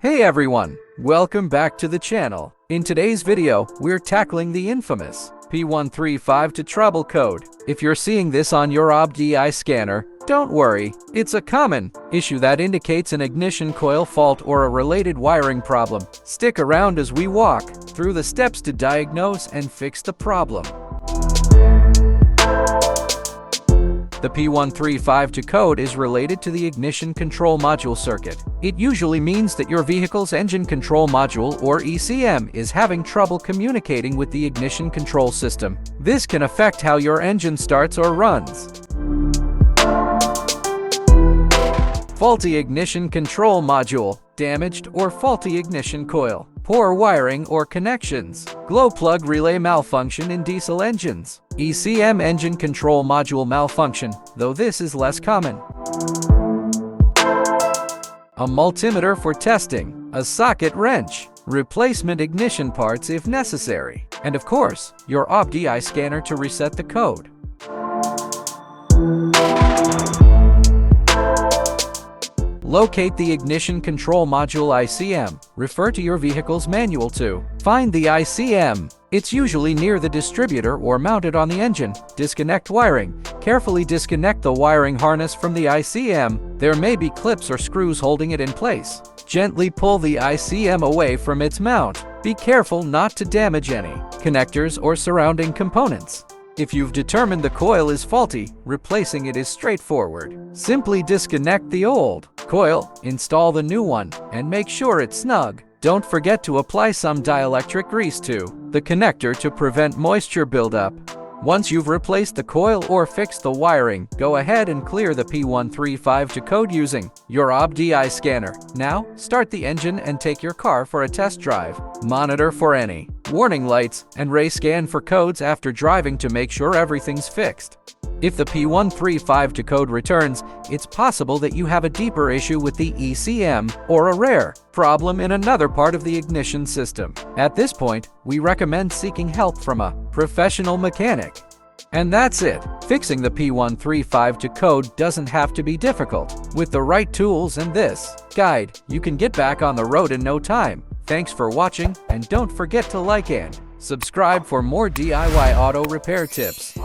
Hey everyone, welcome back to the channel. In today's video, we're tackling the infamous P1352 trouble code. If you're seeing this on your OBDI scanner, don't worry, it's a common issue that indicates an ignition coil fault or a related wiring problem. Stick around as we walk through the steps to diagnose and fix the problem. The P1352 code is related to the ignition control module circuit. It usually means that your vehicle's engine control module, or ECM, is having trouble communicating with the ignition control system. This can affect how your engine starts or runs. Faulty ignition control module, damaged or faulty ignition coil, poor wiring or connections, glow plug relay malfunction in diesel engines, ECM engine control module malfunction, though this is less common. A multimeter for testing, a socket wrench, replacement ignition parts if necessary, and of course, your OBDI scanner to reset the code. Locate the ignition control module ICM. Refer to your vehicle's manual to find the ICM. It's usually near the distributor or mounted on the engine. Disconnect wiring. Carefully disconnect the wiring harness from the ICM. There may be clips or screws holding it in place. Gently pull the ICM away from its mount. Be careful not to damage any connectors or surrounding components. If you've determined the coil is faulty, replacing it is straightforward. Simply disconnect the old coil, install the new one, and make sure it's snug. Don't forget to apply some dielectric grease to the connector to prevent moisture buildup. Once you've replaced the coil or fixed the wiring, go ahead and clear the P1352 code using your OBDI scanner. Now, start the engine and take your car for a test drive. Monitor for any warning lights and scan for codes after driving to make sure everything's fixed. If the P1352 code returns, it's possible that you have a deeper issue with the ECM or a rare problem in another part of the ignition system. At this point, we recommend seeking help from a professional mechanic. And that's it. Fixing the P1352 code doesn't have to be difficult. With the right tools and this guide, you can get back on the road in no time. Thanks for watching, and don't forget to like and subscribe for more DIY auto repair tips.